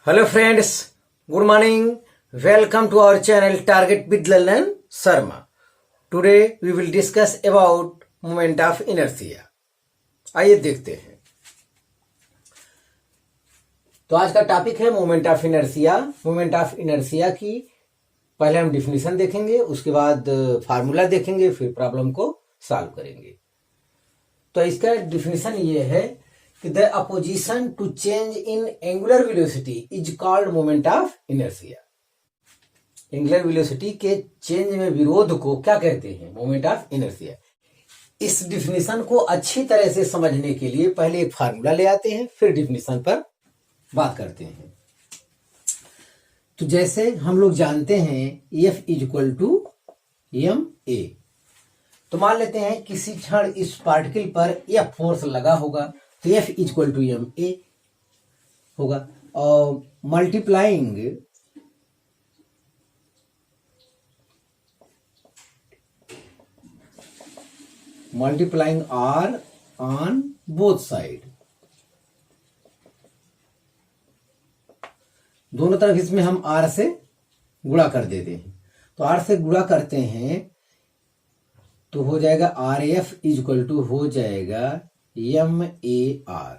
Hello friends, good morning. Welcome to our channel Target with Lalan Sharma. Today we will discuss about moment of inertia. आइए देखते हैं। तो आज का topic है moment of inertia. Moment of inertia की पहले हम डिफिनीशन देखेंगे, उसके बाद फार्मूला देखेंगे, फिर प्रॉब्लम को सॉल्व करेंगे। तो इसका डिफिनीशन ये है कि the opposition to change in angular velocity is called moment of inertia. Angular velocity के चेंज में विरोध को क्या कहते हैं? Moment of inertia. इस डिफिनीशन को अच्छी तरह से समझने के लिए पहले एक फार्मूला ले आते हैं, फिर डिफिनीशन पर बात करते हैं। तो जैसे हम लोग जानते हैं F equal to M A, तो मान लेते हैं किसी क्षण इस पार्टिकल पर F फोर्स लगा होगा, तो F equal to M A होगा, और multiplying R on both side, दोनों तरफ इसमें हम R से गुणा कर देते हैं। तो R से गुणा करते हैं तो हो जाएगा RF इक्वल टू हो जाएगा MAR।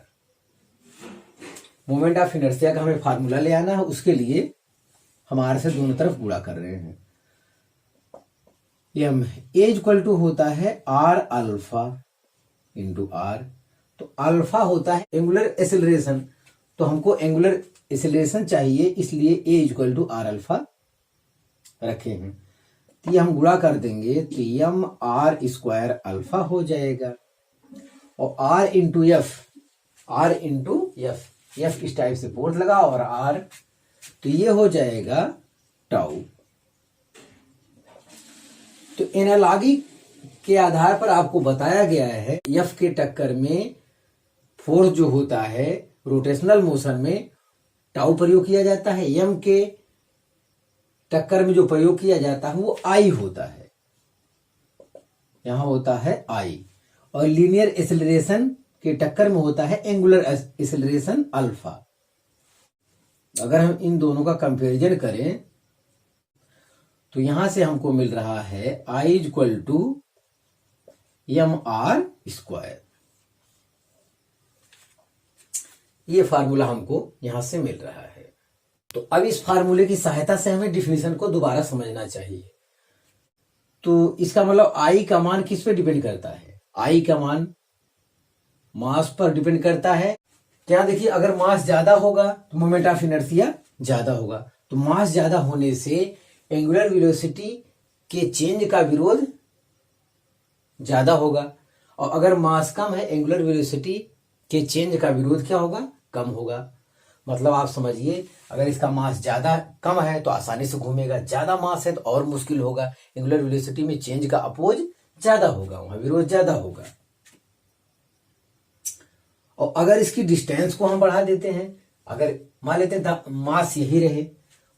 मोमेंट ऑफ इनर्शिया का हमें फार्मूला ले आना है, उसके लिए हम R से दोनों तरफ गुणा कर रहे हैं। M A इक्वल टू होता है R अल्फा इंटू R। तो अल्फा होता है एंगुलर एक्सेलरेशन, तो हमको एंगुलर एक्सेलरेशन चाहिए, इसलिए A equal to R alpha रखे हैं। तो ये हम गुणा कर देंगे तो एम आर स्क्वायर अल्फा हो जाएगा, और R इंटू एफ इस टाइप से फोर्स लगा और R, तो ये हो जाएगा टाउ। तो एनालॉजी के आधार पर आपको बताया गया है F के टक्कर में फोर्स जो होता है रोटेशनल मोशन में टाउ प्रयोग किया जाता है, M के टक्कर में जो प्रयोग किया जाता है वो I होता है, यहां होता है I, और लीनियर एक्सेलरेशन के टक्कर में होता है एंगुलर एक्सेलरेशन अल्फा। अगर हम इन दोनों का कंपैरिजन करें तो यहां से हमको मिल रहा है I equal to M R square. ये फार्मूला हमको यहां से मिल रहा है। तो अब इस फार्मूले की सहायता से हमें डिफिनीशन को दोबारा समझना चाहिए। तो इसका मतलब I का मान किस पे डिपेंड करता है? I का मान मास पर डिपेंड करता है। क्या देखिए, अगर मास ज्यादा होगा तो मोमेंट ऑफ इनर्शिया ज्यादा होगा, तो मास ज्यादा होने से एंगुलर वेलोसिटी के चेंज का विरोध ज्यादा होगा, और अगर मास कम है एंगुलर वेलोसिटी के चेंज का विरोध क्या होगा? कम होगा। मतलब आप समझिए, अगर इसका मास ज्यादा कम है तो आसानी से घूमेगा, ज्यादा मास है तो और मुश्किल होगा। एंगुलर वेलोसिटी में चेंज का अपोज ज्यादा होगा, वहां विरोध ज्यादा होगा। और अगर इसकी डिस्टेंस को हम बढ़ा देते हैं, अगर मान लेते हैं मास यही रहे,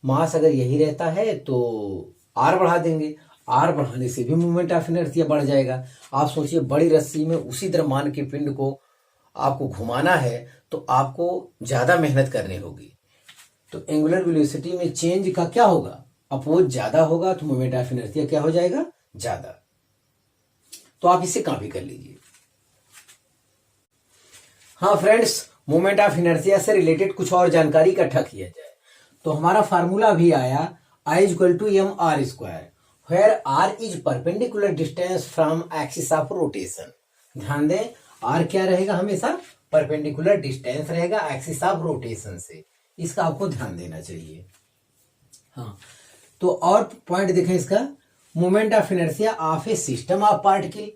मास अगर यही रहता है तो R बढ़ा देंगे, R बढ़ाने से भी मोमेंट ऑफ इनर्शिया बढ़ जाएगा। आप सोचिए, बड़ी रस्सी में उसी द्रव्यमान के पिंड को आपको घुमाना है तो आपको ज्यादा मेहनत करनी होगी। तो एंगुलर वेलोसिटी में चेंज का क्या होगा? अपोज ज्यादा होगा, तो मोमेंट ऑफ इनर्शिया क्या हो जाएगा? ज्यादा। तो आप इसे कॉपी कर लीजिए। हाँ फ्रेंड्स, मोमेंट ऑफ इनर्शिया से रिलेटेड कुछ और जानकारी इकट्ठा किया जाए तो हमारा फार्मूला भी आया I equal to M R square, where R is perpendicular distance from axis of rotation. ध्यान दें, R क्या रहेगा? हमेशा परपेंडिकुलर डिस्टेंस रहेगा एक्सिस ऑफ रोटेशन से, इसका आपको ध्यान देना चाहिए। हाँ, तो और पॉइंट देखें इसका, moment of inertia of A system of particle,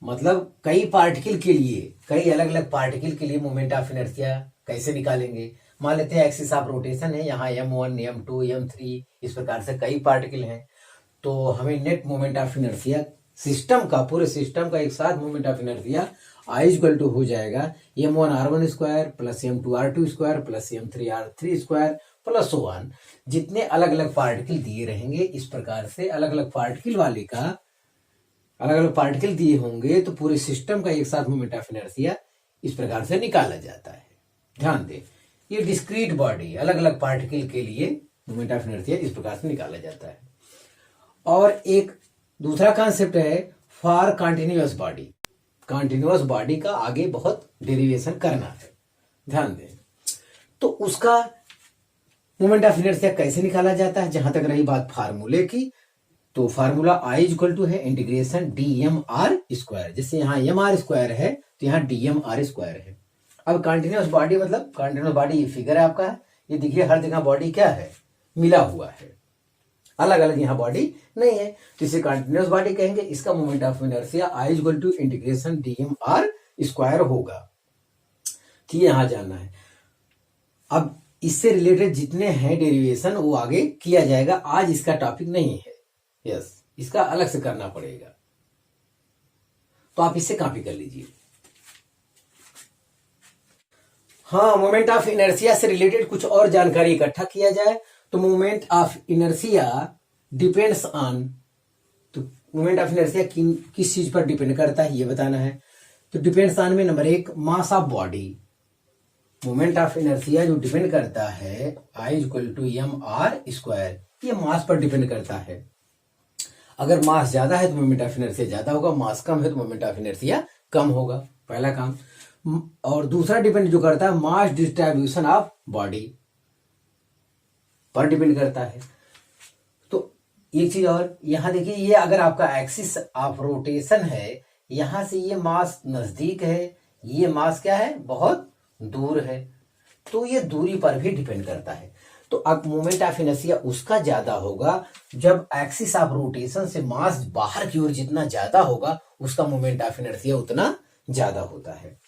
मतलब कई पार्टिकल के लिए, कई अलग अलग पार्टिकल के लिए मोमेंट ऑफ इनर्शिया कैसे निकालेंगे? मान लेते हैं एक्सिस ऑफ रोटेशन है, यहाँ M1 M2 M3 इस प्रकार से कई पार्टिकल हैं, तो हमें net moment of inertia system का, पूरे सिस्टम का एक साथ moment of inertia I equal to हो जाएगा M1 R1 square plus M2 R2 square plus M3 R3 square plus 1। जितने अलग अलग पार्टिकल दिए रहेंगे, इस प्रकार से अलग अलग पार्टिकल वाले का अलग अलग पार्टिकल दिए होंगे तो पूरे सिस्टम का एक साथ मोमेंट ऑफ इनर्शिया इस प्रकार से निकाला जाता है। ध्यान दें, ये डिस्क्रीट बॉडी अलग अलग पार्टिकल के लिए मोमेंट ऑफ इनर्शिया इस प्रकार से निकाला जाता है। और एक दूसरा कॉन्सेप्ट है for continuous body. Continuous body का आगे बहुत डेरिवेशन करना है, ध्यान दें। तो उसका मोमेंट ऑफ इनर्शिया कैसे निकाला जाता है, जहां तक रही बात फार्मूले की, तो फार्मूला I इक्वल टू है इंटीग्रेशन dmr²। जैसे यहाँ mr² है तो यहाँ dmr² है। अब कंटिन्यूअस बॉडी मतलब कंटिन्यूअस बॉडी ये फिगर है आपका, ये देखिए हर जगह बॉडी क्या है, मिला हुआ है, अलग अलग यहाँ बॉडी नहीं है, तो इसे कंटिन्यूअस बॉडी कहेंगे। इसका moment of inertia I equal to integration dmr² होगा। ठीक है, यहां जानना है। अब इससे रिलेटेड जितने हैं डेरिवेशन वो आगे किया जाएगा, आज इसका टॉपिक नहीं है। यस, इसका अलग से करना पड़ेगा, तो आप इससे कॉपी कर लीजिए। हाँ, मोमेंट ऑफ इनर्शिया से रिलेटेड कुछ और जानकारी इकट्ठा किया जाए तो moment of inertia depends on, तो मोमेंट ऑफ इनर्शिया किस चीज पर डिपेंड करता है ये बताना है। तो डिपेंड्स ऑन में number 1 mass of body. Moment of inertia जो डिपेंड करता है I इक्वल टू mr², ये मास पर डिपेंड करता है। अगर मास ज्यादा है तो मोमेंट ऑफ इनर्शिया ज्यादा होगा, मास कम है तो मोमेंट ऑफ इनर्शिया कम होगा, पहला काम। और दूसरा डिपेंड जो करता है मास डिस्ट्रीब्यूशन ऑफ बॉडी पर डिपेंड करता है। तो एक चीज और यहां देखिए, ये अगर आपका एक्सिस ऑफ रोटेशन है, यहां से ये मास नजदीक है, ये मास क्या है, बहुत दूर है, तो ये दूरी पर भी डिपेंड करता है। तो अब मोमेंट ऑफ इनर्शिया उसका ज्यादा होगा जब एक्सिस ऑफ रोटेशन से मास बाहर की ओर जितना ज्यादा होगा, उसका मोमेंट ऑफ इनर्शिया उतना ज्यादा होता है।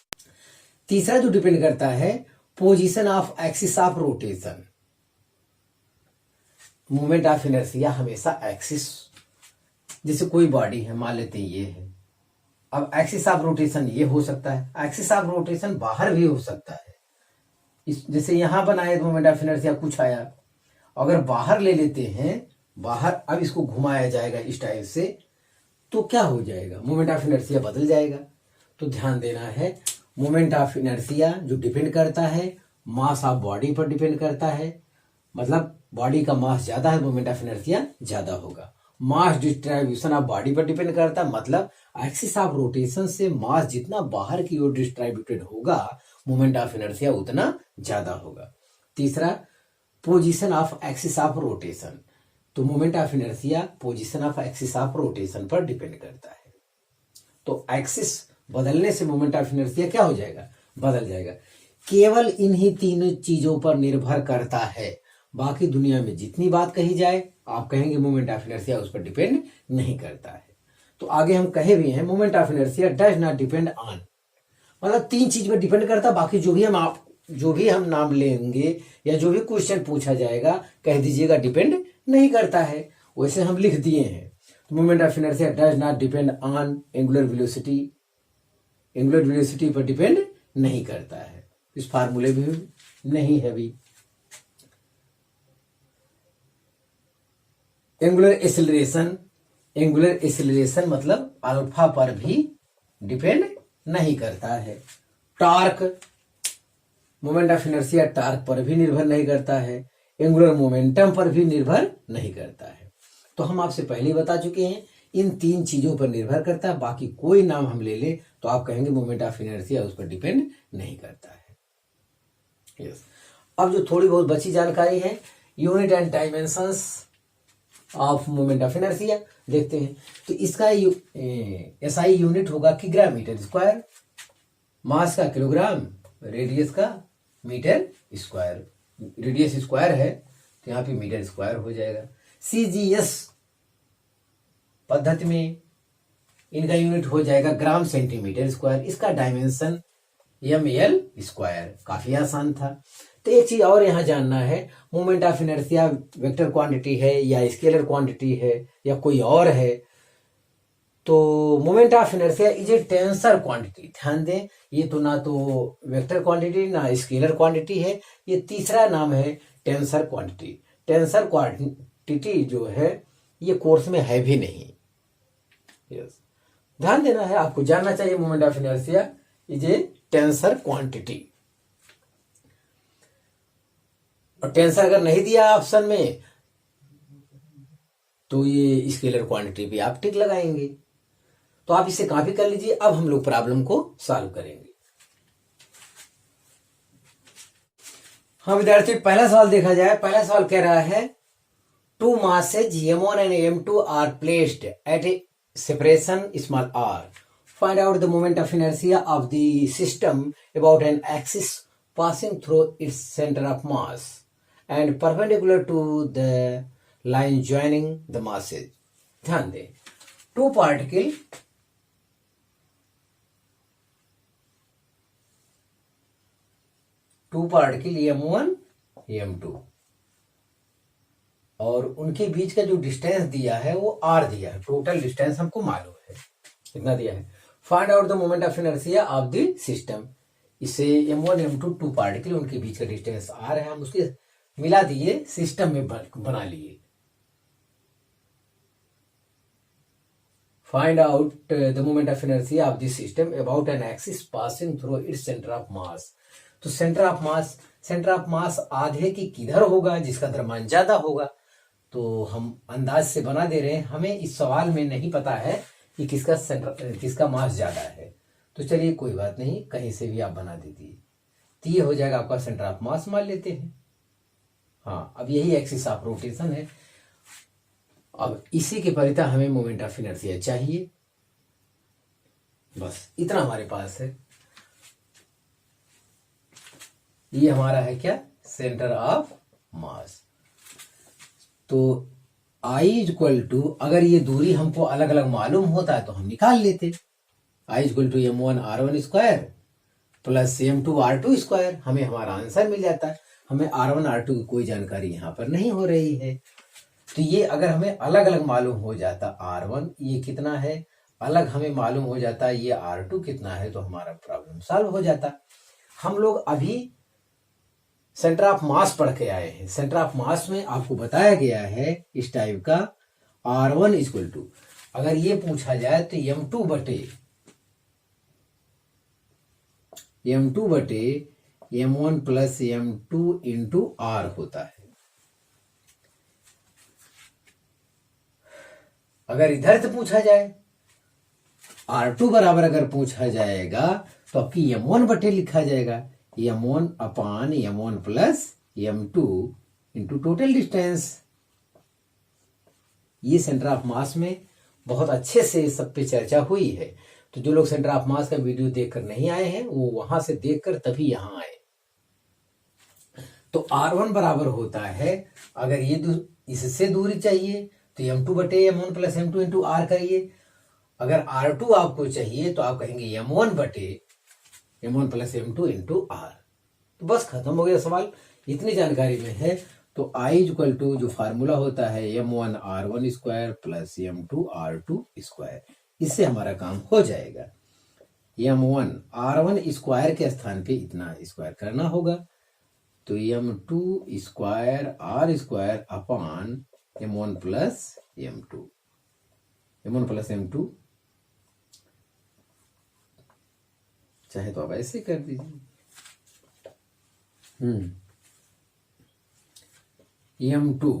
तीसरा जो डिपेंड करता है position of axis of rotation. Moment of inertia हमेशा एक्सिस, जैसे कोई बॉडी है, मान लेते हैं ये है, अब एक्सिस ऑफ रोटेशन ये हो सकता है, एक्सिस ऑफ रोटेशन बाहर भी हो सकता है। जैसे यहां बनाए तो मोमेंट ऑफ इनर्शिया कुछ आया, अगर बाहर ले लेते हैं, बाहर अब इसको घुमाया जाएगा इस टाइप से, तो क्या हो जाएगा, मोमेंट ऑफ इनर्शिया बदल जाएगा। तो ध्यान देना है, मोमेंट ऑफ इनर्शिया जो डिपेंड करता है मास ऑफ बॉडी पर डिपेंड करता है, मतलब बॉडी का मास ज्यादा है, मोमेंट ऑफ इनर्शिया ज्यादा होगा। मास डिस्ट्रीब्यूशन ऑफ बॉडी पर डिपेंड करता है, मतलब एक्सिस ऑफ रोटेशन से मास जितना बाहर की ओर डिस्ट्रीब्यूटेड होगा, मोमेंट ऑफ इनर्शिया उतना ज्यादा होगा। तीसरा position of axis of rotation, तो moment of inertia position of axis of rotation पर डिपेंड करता है। तो एक्सिस बदलने से मोमेंट ऑफ इनर्शिया क्या हो जाएगा, बदल जाएगा। केवल इन्हीं तीनों चीजों पर निर्भर करता है, बाकी दुनिया में जितनी बात कही जाए आप कहेंगे मोमेंट ऑफ इनर्शिया उस पर डिपेंड नहीं करता है। तो आगे हम कहे भी हैं moment of inertia does not depend on, मतलब 3 चीज पर डिपेंड करता है, बाकी जो भी हम नाम लेंगे या जो भी क्वेश्चन पूछा जाएगा कह दीजिएगा डिपेंड नहीं करता है, वैसे हम लिख दिए हैं। तो moment of inertia does not depend on angular velocity, angular velocity पर डिपेंड नहीं करता है, इस फार्मूले भी नहीं है भी। एंगुलर एक्सेलरेशन, एंगुलर एक्सेलरेशन मतलब अल्फा पर भी डिपेंड नहीं करता है। Torque, moment of inertia torque पर भी निर्भर नहीं करता है, एंगुलर मोमेंटम पर भी निर्भर नहीं करता है। तो हम आपसे पहले ही बता चुके हैं इन 3 चीजों पर निर्भर करता है, बाकी कोई नाम हम ले ले तो आप कहेंगे मोमेंट ऑफ इनर्शिया उस पर डिपेंड नहीं करता है। यस, अब जो थोड़ी बहुत बची जानकारी है, unit and dimensions of moment of inertia देखते हैं। तो इसका एसआई यूनिट होगा किग्रा मीटर स्क्वायर, मास का किलोग्राम, रेडियस का मीटर स्क्वायर, रेडियस स्क्वायर है तो यहाँ पे मीटर स्क्वायर हो जाएगा। सीजीएस पद्धति में इनका यूनिट हो जाएगा ग्राम सेंटीमीटर स्क्वायर, इसका डायमेंशन ml स्क्वायर, काफी आसान था। तो एक चीज और यहां जानना है, moment of inertia vector quantity है या स्केलर क्वांटिटी है या कोई और है। तो moment of inertia is a tensor quantity, ध्यान दें, ये तो ना तो वेक्टर क्वांटिटी ना स्केलर क्वांटिटी है, ये तीसरा नाम है टेंसर क्वांटिटी। टेंसर क्वांटिटी जो है ये कोर्स में है भी नहीं। यस, ध्यान देना है, आपको जानना चाहिए moment of inertia is a tensor quantity. और टेंसर अगर नहीं दिया ऑप्शन में तो ये स्केलर क्वांटिटी पे आप टिक लगाएंगे। तो आप इसे कॉपी कर लीजिए। अब हम लोग प्रॉब्लम को सॉल्व करेंगे। हाँ विद्यार्थी, पहला सवाल देखा जाए। पहला सवाल कह रहा है to masses m1 and m2 are placed at a separation small r. Find out the moment of inertia of the system about an axis passing through its center of mass and perpendicular to the line joining the masses. ध्यान दें, to particle m1 m2 और उनके बीच का जो distance दिया है वो r दिया है। टोटल डिस्टेंस हमको मालूम है, कितना दिया है। Find out the moment of inertia of the system. इसे m1 m2 टू पार्टिकल, उनके बीच का डिस्टेंस r है, हम उसके मिला दिए, सिस्टम में बना लिए। Find out the moment of inertia of the system about an axis passing through its centre of mass. तो सेंटर ऑफ मास आधे की किधर होगा, जिसका द्रव्यमान ज्यादा होगा। तो हम अंदाज से बना दे रहे हैं, हमें इस सवाल में नहीं पता है कि किसका मास ज्यादा है। तो चलिए कोई बात नहीं, कहीं से भी आप बना दीजिए। तो ये हो जाएगा आपका सेंटर ऑफ मास, मान लेते हैं। हाँ, अब यही एक्सिस ऑफ रोटेशन है। अब इसी के परिता हमें मोमेंट ऑफ इनर्शिया चाहिए। बस इतना हमारे पास है। ये हमारा है क्या, सेंटर ऑफ मास। तो I इक्वल टू, अगर ये दूरी हमको अलग अलग मालूम होता है तो हम निकाल लेते। I equal to m1 r1 square plus m2 r2 square, हमें हमारा आंसर मिल जाता है। हमें r1 r2 की कोई जानकारी यहाँ पर नहीं हो रही है। तो ये अगर हमें अलग अलग मालूम हो जाता, r1 ये कितना है अलग हमें मालूम हो जाता, ये r2 कितना है, तो हमारा प्रॉब्लम सॉल्व हो जाता। हम लोग अभी सेंटर ऑफ मास पढ़ के आए हैं। सेंटर ऑफ मास में आपको बताया गया है इस टाइप का r1 इक्वल टू, अगर ये पूछा जाए तो m2 बटे m1 plus m2 into r होता है। अगर इधर से पूछा जाए r2 बराबर अगर पूछा जाएगा तो आपकी m1 बटे लिखा जाएगा, m1 अपान m1 plus m2 into total distance. ये सेंटर ऑफ मास में बहुत अच्छे से सब पे चर्चा हुई है। तो जो लोग सेंटर ऑफ मास का वीडियो देखकर नहीं आए हैं वो वहां से देखकर तभी यहां आए। तो r1 बराबर होता है, अगर ये इससे दूरी चाहिए तो m2 बटे m1 plus m2 into r करिए। अगर r2 आपको चाहिए तो आप कहेंगे m1 बटे m1 plus m2 into r। तो बस खत्म हो गया सवाल, इतनी जानकारी में है। तो I इक्वल टू जो फार्मूला होता है m1 r1 square plus m2 r2 square, इससे हमारा काम हो जाएगा। m1 r1 स्क्वायर के स्थान पे इतना स्क्वायर करना होगा, तो m2 square r square upon m1 plus m2 चाहे तो आप ऐसे कर दीजिए। m2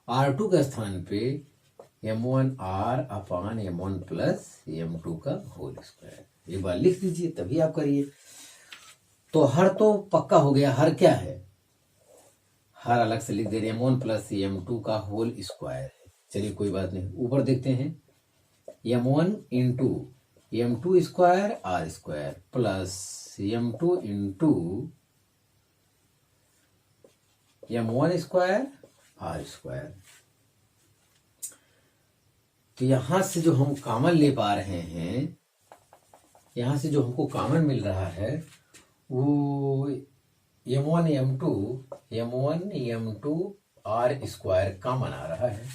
r2 के स्थान पे m1 r अपान m1 प्लस m2 का होल स्क्वायर एक बार लिख दीजिए, तभी आप करिए। तो हर तो पक्का हो गया, हर क्या है, हर अलग से लिख दे रहे हैं, m1 प्लस m2 का होल स्क्वायर है। चलिए कोई बात नहीं, ऊपर देखते हैं m1 into m2 square r square plus m2 into m1 square r square. तो यहां से जो हम कॉमन ले पा रहे हैं, यहां से जो हमको कॉमन मिल रहा है वो m1 m2 r square common आ रहा है।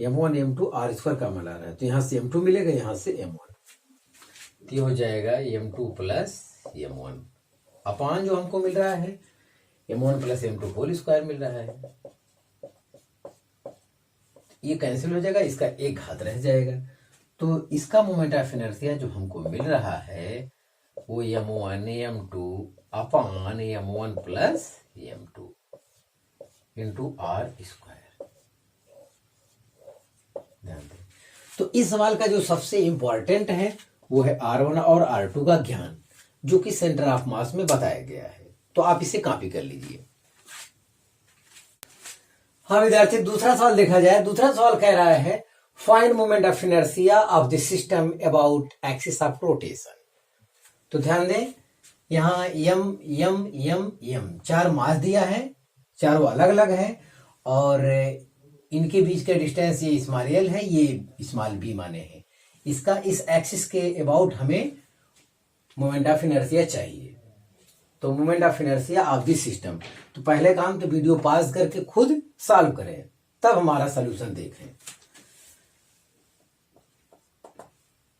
m1 m2 r square common आ रहा है, तो यहां से m2 मिलेगा, यहां से m1, तो ये हो जाएगा m2 प्लस m1 अपान जो हमको मिल रहा है m1 plus m2 whole square मिल रहा है। ये कैंसिल हो जाएगा, इसका एक घात रह जाएगा। तो इसका मोमेंट ऑफ इनर्शिया जो हमको मिल रहा है वो m1 m2 upon m1 plus m2। Into R square. ध्यान दें, तो इस सवाल का जो सबसे इंपॉर्टेंट है वो है R1 और R2 का ज्ञान, जो कि सेंटर ऑफ मास में बताया गया है। तो आप इसे कॉपी कर लीजिए। हाँ विद्यार्थी, दूसरा सवाल देखा जाए। दूसरा सवाल कह रहा है find moment of inertia of the system about axis of rotation. तो ध्यान दें, यहाँ यम यम यम यम चार मास दिया है, चारों अलग अलग है, और इनके बीच का डिस्टेंस ये स्मॉल एल है, ये स्मॉल बी माने हैं। इसका इस एक्सिस के अबाउट हमें मोमेंट ऑफ इनर्शिया चाहिए। तो moment of inertia of this system. तो पहले काम तो वीडियो पॉज करके खुद सॉल्व करें, तब हमारा सॉल्यूशन देखें।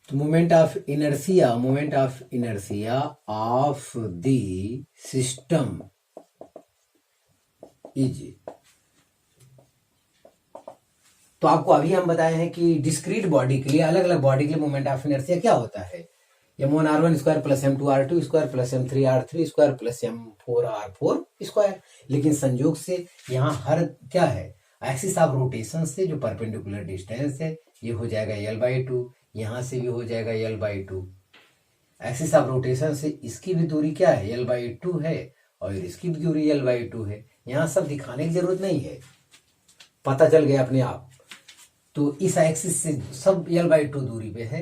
तो moment of inertia of the system is, तो आपको अभी हम बताए हैं कि डिस्क्रीट बॉडी के लिए, अलग अलग बॉडी के लिए मोमेंट ऑफ इनर्शिया क्या होता है, m1r1 square plus m2r2 square plus m3r3 square plus m4r4 square. लेकिन संयोग से यहाँ हर क्या है, एक्सिस ऑफ रोटेशन से जो परपेंडिकुलर डिस्टेंस है ये हो जाएगा l/2, यहाँ से भी हो जाएगा l/2। एक्सिस ऑफ रोटेशन से इसकी भी दूरी क्या है, l/2 है, और इसकी भी दूरी l/2 है। यहाँ सब दिखाने की जरूरत नहीं है, पता चल गया अपने आप। तो इस एक्सिस से सब l/2 दूरी पे है,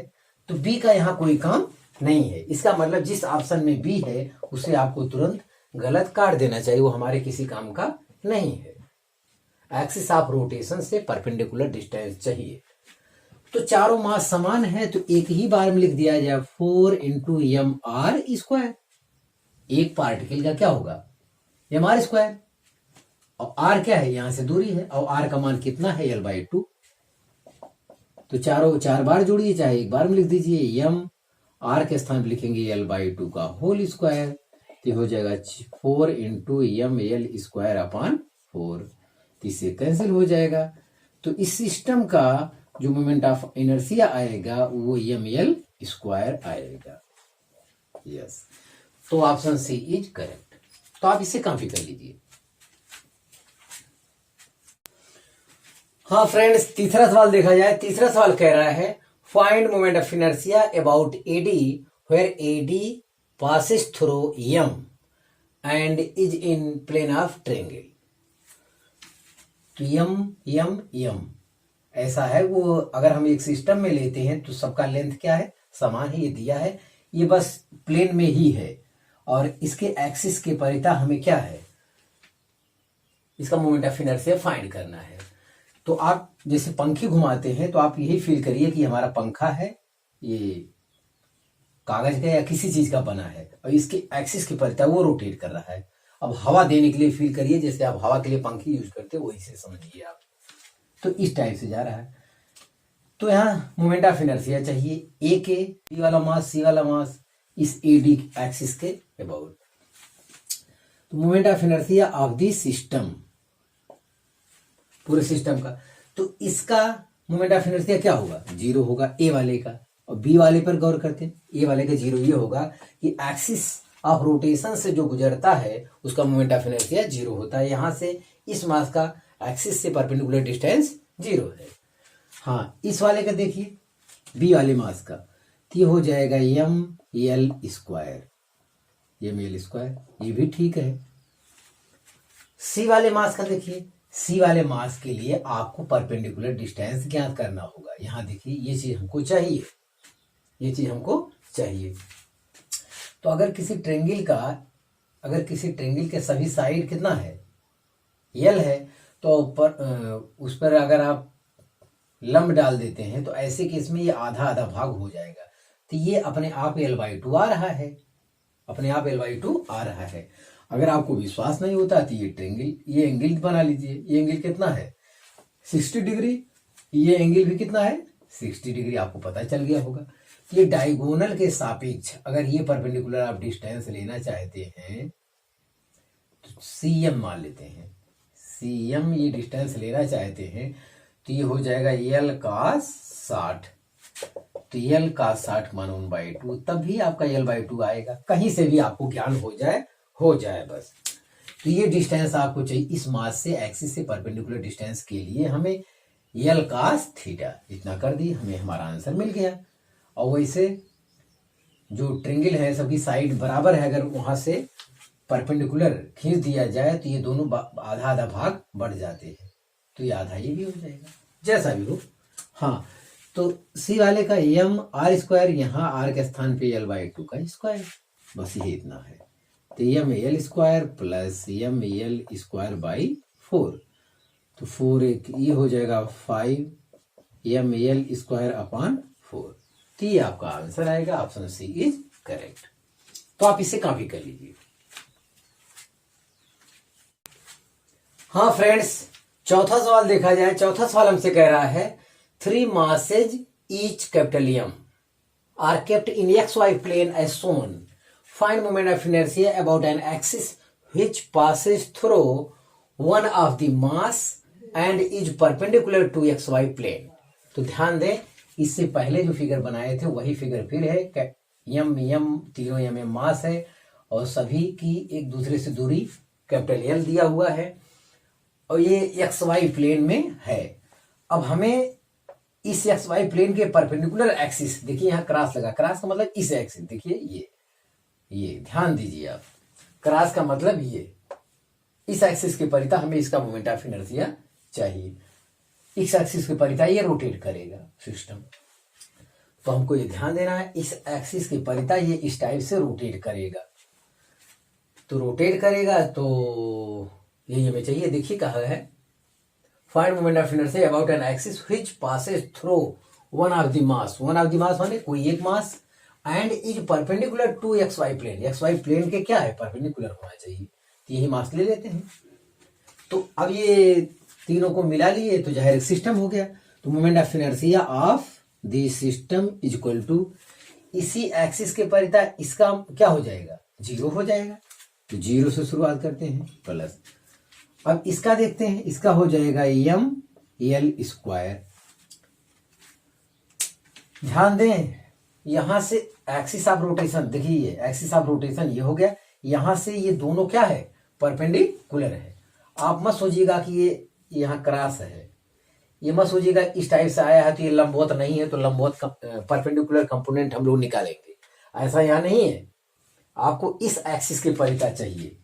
तो b का यहाँ कोई काम नहीं है। इसका मतलब जिस ऑप्शन में b है उसे आपको तुरंत गलत काट देना चाहिए, वो हमारे किसी काम का नहीं है। एक्सिस ऑफ रोटेशन से परपेंडिकुलर डिस्टेंस चाहिए। तो चारों मास समान है, तो एक ही बार में लिख दिया जाए 4 इंटू एम आर स्क्वायर। एक पार्टिकल का क्या होगा, एम आर स्क्वायर, और आर क्या है, यहां से दूरी है, और आर का मान कितना है, l/2। तो चारों चार बार जोड़िए, चाहे एक बार में लिख दीजिए। एम आर के स्थान पर लिखेंगे l/2 का होल स्क्वायर, तो हो जाएगा 4 into M L square upon 4। तो इससे कैंसिल हो जाएगा। तो इस सिस्टम का जो मोमेंट ऑफ इनर्शिया आएगा वो एम एल स्क्वायर आएगा। यस, तो ऑप्शन सी इज करेक्ट। तो आप इसे कॉपी कर लीजिए। हाँ फ्रेंड्स, तीसरा सवाल देखा जाए। तीसरा सवाल कह रहा है find moment of inertia about AD where AD passes through M and is in plane of triangle. तो यम ऐसा है, वो अगर हम एक सिस्टम में लेते हैं तो सबका लेंथ क्या है, समान ही, ये दिया है, ये बस प्लेन में ही है, और इसके एक्सिस के परिता हमें क्या है, इसका मोमेंट ऑफ इनर्शिया फाइंड करना है। तो आप जैसे पंखे घुमाते हैं तो आप यही फील करिए कि हमारा पंखा है, ये कागज का या किसी चीज का बना है, और इसके एक्सिस के परिता वो रोटेट कर रहा है। अब हवा देने के लिए फील करिए, जैसे आप हवा के लिए पंखे यूज करते हैं, वही से समझिए आप। तो इस टाइप से जा रहा है। तो यहाँ मोमेंट ऑफ इनर्शिया चाहिए, ए के बी वाला मास सी वाला मास इस ए डी एक्सिस के अबाउट। तो moment of inertia of the system, पूरे सिस्टम का, तो इसका मोमेंट ऑफ इनर्शिया क्या होगा, 0 होगा ए वाले का। और बी वाले पर गौर करते हैं, ए वाले का 0 ये होगा कि एक्सिस ऑफ रोटेशन से जो गुजरता है उसका मोमेंट ऑफ इनर्शिया 0 होता है। यहां से इस मास का एक्सिस से परपेंडिकुलर डिस्टेंस 0 है। हाँ, इस वाले का देखिए, बी वाले मास का, तो ये हो जाएगा एम एल स्क्वायर, ये भी ठीक है। सी वाले मास का देखिए, सी वाले मास के लिए आपको परपेंडिकुलर डिस्टेंस ज्ञात करना होगा। यहां देखिए, ये चीज हमको चाहिए, ये चीज हमको चाहिए। तो अगर किसी ट्रायंगल के सभी साइड कितना है, यल है, तो उस पर अगर आप लंब डाल देते हैं तो ऐसे केस में ये आधा आधा भाग हो जाएगा। तो ये अपने आप l/2 आ रहा है, अपने आप l/2 आ रहा है। अगर आपको विश्वास नहीं होता तो ये ट्रायंगल, ये एंगल बना लीजिए। ये एंगल कितना है, 60 डिग्री। ये एंगल भी कितना है, 60 डिग्री, आपको पता चल गया होगा। ये डायगोनल के सापेक्ष अगर ये परपेंडिकुलर आप डिस्टेंस लेना चाहते हैं तो सीएम मान लेते हैं, सीएम ये डिस्टेंस लेना चाहते हैं, तो ये हो जाएगा एल का 60। तो एल का 60 मान 1/2, तब भी आपका l/2 आएगा। कहीं से भी आपको ज्ञान हो जाए बस। तो ये डिस्टेंस आपको चाहिए इस मास से एक्सिस से परपेंडिकुलर डिस्टेंस के लिए हमें यल कास थीटा, इतना कर दी, हमें हमारा आंसर मिल गया। और वैसे जो ट्रिंगल है सबकी साइड बराबर है, अगर वहां से परपेंडिकुलर खींच दिया जाए तो ये दोनों आधा आधा भाग बढ़ जाते हैं, तो ये आधा ये भी हो जाएगा, जैसा भी हो। हाँ, तो सी वाले का एम आर स्क्वायर, यहाँ आर के स्थान पे L/2 का स्क्वायर, बस ये इतना है। तो M L square plus M L square by 4, तो 4 एक ये हो जाएगा 5 एम एल स्क्वायर अपॉन 4। तो ये आपका आंसर आएगा, ऑप्शन सी इज करेक्ट। तो आप इसे कॉपी कर लीजिए। हाँ फ्रेंड्स, चौथा सवाल देखा जाए। चौथा सवाल हमसे कह रहा है 3 masses each capital M are kept in XY plane as shown. Find moment of inertia about an axis which passes through one of the mass and is perpendicular to XY plane. तो ध्यान दें, इससे पहले जो figure बनाए थे वही figure फिर है। एम तीनों एम मास है और सभी की एक दूसरे से दूरी कैपिटल एल दिया हुआ है और ये एक्स वाई प्लेन में है। अब हमें इस एक्स वाई प्लेन के परपेंडिकुलर एक्सिस, देखिए यहाँ क्रॉस लगा, क्रॉस का मतलब इस एक्सिस, देखिए ये ध्यान दीजिए आप, क्रॉस का मतलब ये इस एक्सिस के परिता हमें इसका मोमेंट ऑफ इनर्शिया चाहिए। इस एक्सिस के परिता ये रोटेट करेगा सिस्टम, तो हमको ये ध्यान देना है इस एक्सिस के परिता ये इस टाइप से रोटेट करेगा। तो रोटेट करेगा तो ये हमें चाहिए। देखिए कहा है find moment of inertia about an axis which passes through one of the mass. One of the mass माने कोई एक mass and is perpendicular to X Y plane. X Y plane के क्या है, परपेंडिकुलर होना चाहिए। तो यही मास ले लेते हैं। तो अब ये तीनों को मिला लिए तो जाहिर सिस्टम हो गया। तो moment of inertia of the system is equal to इसी एक्सिस के परिता इसका क्या हो जाएगा, 0 हो जाएगा। तो 0 से शुरुआत करते हैं प्लस, अब इसका देखते हैं, इसका हो जाएगा एम एल स्क्वायर। ध्यान दें यहां से एक्सिस ऑफ रोटेशन, देखिए ये एक्सिस ऑफ रोटेशन ये हो गया, यहां से ये दोनों क्या है, परपेंडिकुलर है। आप मत सोचिएगा कि ये यहाँ क्रॉस है, ये मत सोचिएगा इस टाइप से आया है तो ये लंबवत नहीं है, तो लंबवत परपेंडिकुलर कंपोनेंट हम लोग निकालेंगे, ऐसा यहाँ नहीं है। आपको इस एक्सिस के परिता चाहिए,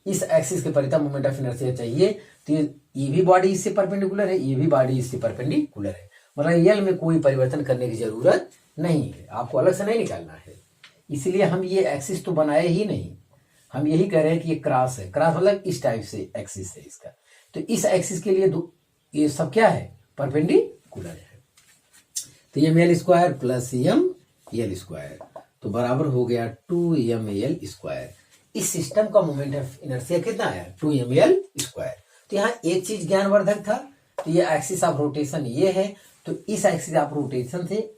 इस एक्सिस के परिता मोमेंट ऑफ इनर्शिया चाहिए। तो ये भी बॉडी इससे परपेंडिकुलर है, ये भी बॉडी इससे परपेंडिकुलर है, मतलब यल में कोई परिवर्तन करने की जरूरत नहीं है, आपको अलग से नहीं निकालना है। इसलिए हम ये एक्सिस तो बनाए ही नहीं, हम यही कह रहे हैं कि ये क्रॉस है। क्रॉस मतलब इस टाइप से एक्सिस है इसका, तो इस एक्सिस के लिए ये सब क्या है, परपेंडिकुलर है। तो M L square plus M L square तो बराबर हो गया 2ml स्क्वायर। इस सिस्टम का मोमेंट ऑफ इनर्शिया कितना है, 2ml स्क्वायर। तो यहाँ एक चीज ज्ञानवर्धक था, तो ये एक्सिस ऑफ रोटेशन ये है, तो इस एक्सिस ऑफ रोटेशन से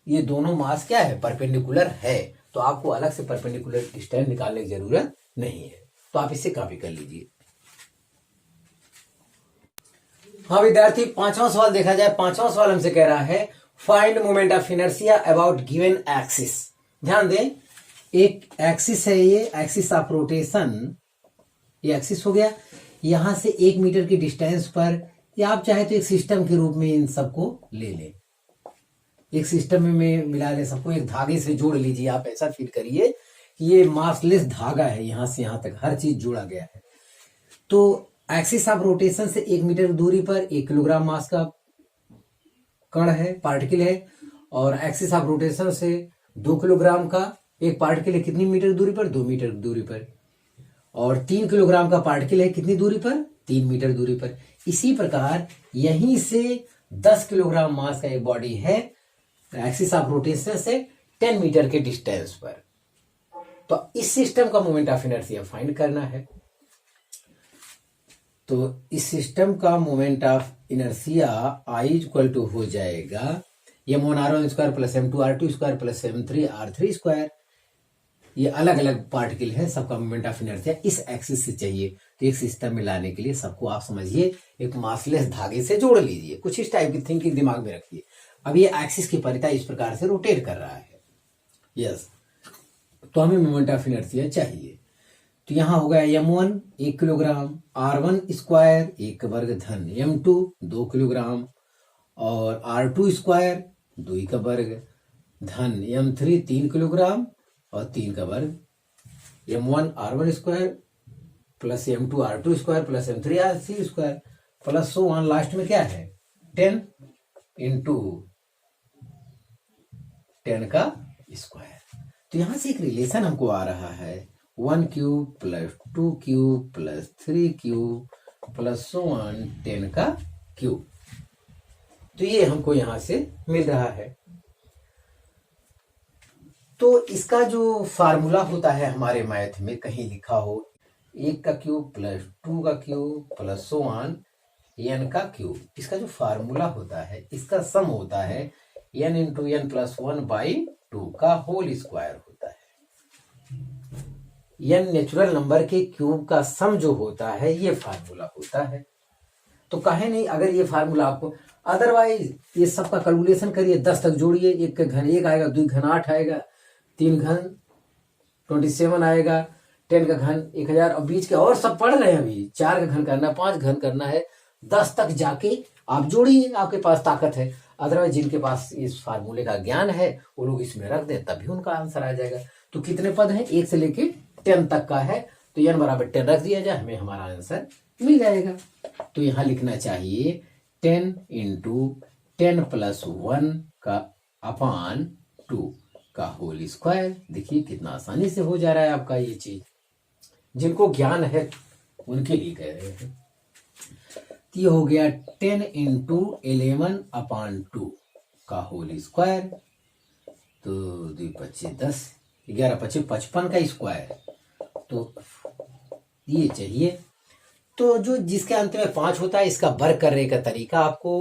ये दोनों मास क्या है, परपेंडिकुलर है। तो आपको अलग से परपेंडिकुलर डिस्टेंस निकालने की जरूरत नहीं है, तो आप इसे कॉपी कर लीजिए। हाँ विद्यार्थी, पांचवा सवाल देखा जाए। पांचवा सवाल हमसे कह रहा है find moment of inertia about given axis. ध्यान दें, एक एक्सिस है, ये एक्सिस ऑफ रोटेशन, ये एक्सिस हो गया। यहां से 1 मीटर की डिस्टेंस पर, या आप चाहे तो एक सिस्टम के रूप में इन सबको ले लें, एक सिस्टम में मिला लें सबको, एक धागे से जोड़ लीजिए। आप ऐसा फील करिए कि ये मासलेस धागा है, यहां से यहां तक हर चीज जोड़ा गया है। तो एक्सिस ऑफ रोटेशन से 1 मीटर दूरी पर 1 किलोग्राम मास का कण है, पार्टिकल है, और एक्सिस ऑफ रोटेशन से 2 किलोग्राम का एक पार्टिकल है, कितनी मीटर दूरी पर, 2 मीटर दूरी पर, और 3 किलोग्राम का पार्टिकल है कितनी दूरी पर, 3 मीटर दूरी पर। इसी प्रकार यहीं से 10 किलोग्राम मास का एक बॉडी है एक्सिस ऑफ रोटेशन से 10 मीटर के डिस्टेंस पर। तो इस सिस्टम का मोमेंट ऑफ इनर्शिया फाइंड करना है। तो इस सिस्टम का moment of inertia I equal to हो जाएगा m1r1 square plus m2r2 square plus m3r3 square. ये अलग अलग पार्टिकल है, सबका मोमेंट ऑफ इनर्शिया इस एक्सिस से चाहिए। तो एक सिस्टम में लाने के लिए सबको आप समझिए एक मासलेस धागे से जोड़ लीजिए, कुछ इस टाइप की थिंकिंग दिमाग में रखिए। अब ये एक्सिस की परिता इस प्रकार से रोटेट कर रहा है, यस, तो हमें मोमेंट ऑफ इनर्शिया चाहिए। तो यहाँ हो गया m1 1 किलोग्राम, r1 स्क्वायर 1 का वर्ग धन m2 2 किलोग्राम और r2 स्क्वायर 2 का वर्ग धन m3 3 किलोग्राम और 3 का वर्ग, m1 r1 square plus m2 r2 square plus m3 r3 square plus so one last में क्या है 10 इंटू 10 का स्क्वायर। तो यहां से एक रिलेशन हमको आ रहा है 1 cube plus 2 cube plus 3 cube plus so one 10 का क्यूब। तो ये हमको यहां से मिल रहा है। तो इसका जो फार्मूला होता है हमारे मैथ में कहीं लिखा हो 1 का क्यूब प्लस 2 का cube plus so one n का क्यूब, इसका जो फार्मूला होता है इसका सम होता है n इंटू n प्लस 1/2 का होल स्क्वायर होता है। n नेचुरल नंबर के क्यूब का सम जो होता है ये फार्मूला होता है। तो काहे नहीं, अगर ये फार्मूला आपको, अदरवाइज ये सब का कैलकुलेशन करिए, 10 तक जोड़िए, 1 का घन 1 आएगा, 2 घन 8 आएगा, 3 घन 27 आएगा, 10 का घन 1000, और बीच के और सब पढ़ रहे हैं अभी, 4 का घन करना, 5 घन करना है, 10 तक जाके आप जोड़िए, आपके पास ताकत है। अदरवाइज जिनके पास इस फार्मूले का ज्ञान है वो लोग इसमें रख दें तभी उनका आंसर आ जाएगा। तो कितने पद हैं, 1 से लेके 10 तक का है, तो n बराबर 10 रख दिया जाए, हमें हमारा आंसर मिल जाएगा। तो यहां लिखना चाहिए 10 इंटू 10 प्लस 1 का अपान 2 का होल स्क्वायर। देखिए कितना आसानी से हो जा रहा है आपका ये चीज, जिनको ज्ञान है उनके लिए कह रहे हैं। ये हो गया 10 इंटू 11 अपान 2 का होल स्क्वायर। तो 2 25 10, 11 25 55 का स्क्वायर, तो ये चाहिए। तो जो जिसके अंत में 5 होता है इसका वर्ग करने का तरीका आपको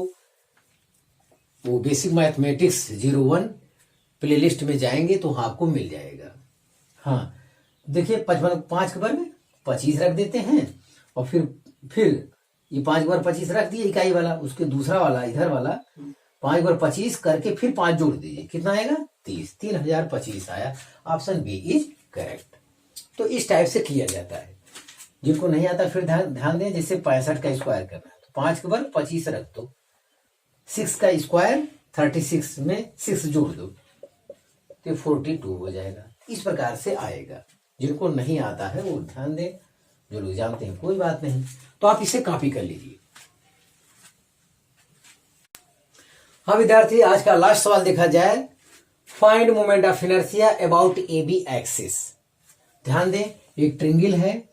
वो बेसिक मैथमेटिक्स 01 प्लेलिस्ट में जाएंगे तो आपको मिल जाएगा। हाँ देखिए 55 5 के वर्ग 25 रख देते हैं, और फिर ये 5 बार 25 रख दिए इकाई वाला, उसके दूसरा वाला इधर वाला 5 बार 25 करके फिर 5 जोड़ दीजिए, कितना आएगा 30, 3025 आया। Option B is correct. तो इस टाइप से किया जाता है। जिनको नहीं आता फिर ध्यान दें, जैसे 65 का स्क्वायर करना है तो 5 के बार 25 रख दो, 6 का स्क्वायर 36 में 6 जोड़ दो तो 42 हो जाएगा। इस प्रकार से आएगा। जिनको नहीं आता है वो ध्यान दें, जो लोग जानते हैं कोई बात नहीं। तो आप इसे कॉपी कर लीजिए। हाँ विद्यार्थी, आज का लास्ट सवाल देखा जाए, find moment of inertia about A B axis. ध्यान दें, एक ट्रिंगल है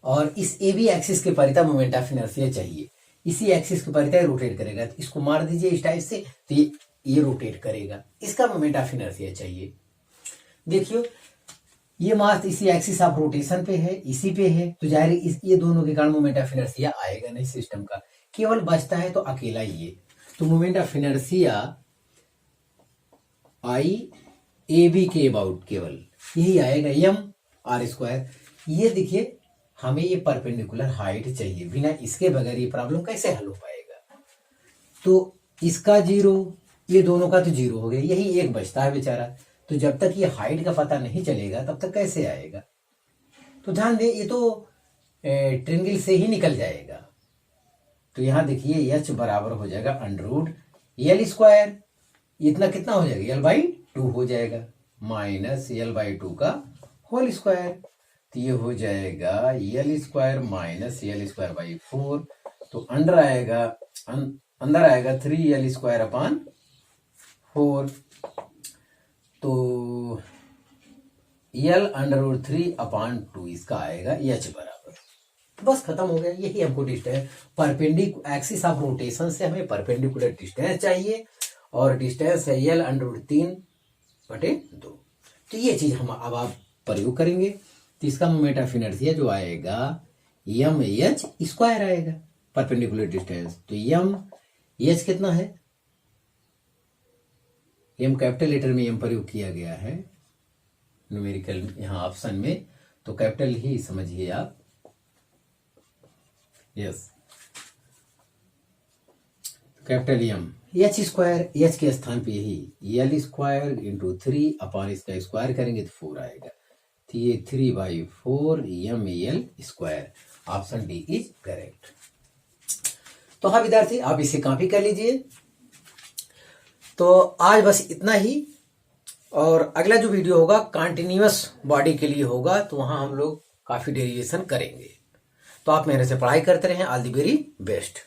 और इस ए बी एक्सिस के परितः मोमेंट ऑफ इनर्शिया चाहिए। इसी एक्सिस के परितः रोटेट करेगा, तो इसको मार दीजिए इस टाइप से, तो ये रोटेट करेगा, इसका मोमेंट ऑफ इनर्शिया चाहिए। देखियो ये मास इसी एक्सिस ऑफ रोटेशन पे है, इसी पे है, तो जाहिर ये दोनों के कारण मोमेंट ऑफ इनर्शिया आएगा नहीं सिस्टम का। केवल बचता है तो अकेला ये, तो moment of inertia I A B के अबाउट केवल यही आएगा m r स्क्वायर। ये देखिए हमें ये परपेंडिकुलर हाइट चाहिए, बिना इसके बगैर ये प्रॉब्लम कैसे हल हो पाएगा। तो इसका 0, ये दोनों का तो 0 हो गया, यही एक बचता है बेचारा। तो जब तक ये हाइट का पता नहीं चलेगा तब तक कैसे आएगा। तो ध्यान दें, ये तो ट्रिंगल से ही निकल जाएगा। तो यहां देखिए h बराबर हो जाएगा अंडररूट l स्क्वायर, इतना कितना हो जाएगा l/2 हो जाएगा, माइनस l/2 का होल स्क्वायर। तो ये हो जाएगा l square minus l square by 4। तो अंदर आएगा 3l स्क्वायर अपान 4। तो l अंडररूट 3 अपान 2 इसका आएगा h बराबर। तो बस खत्म हो गया। यही हमको distance perpendicular axis of rotation से हमें परपेंडिकुलर डिस्टेंस चाहिए, और डिस्टेंस है l अंडररूट 3/2। तो ये चीज हम अब आप प्रयोग करेंगे, तो इसका मोमेंट ऑफ इनर्शिया जो आएगा mh स्क्वायर आएगा, परपेंडिकुलर डिस्टेंस। तो h कितना है, m कैपिटल लेटर में m प्रयोग किया गया है न्यूमेरिकल यहाँ ऑप्शन में, तो कैपिटल ही समझिए आप। Yes, capital m, h square, h के स्थान पे यही l स्क्वायर इंटू 3 अपान इसका स्क्वायर करेंगे तो 4 आएगा। तो ये 3/4 ml²। Option D is correct. तो हाँ विद्यार्थी, आप इसे कॉपी कर लीजिए। तो आज बस इतना ही, और अगला जो वीडियो होगा कंटिन्यूअस बॉडी के लिए होगा, तो वहां हम लोग काफी डेरिवेशन करेंगे। तो आप मेरे से पढ़ाई करते रहें। All the very best.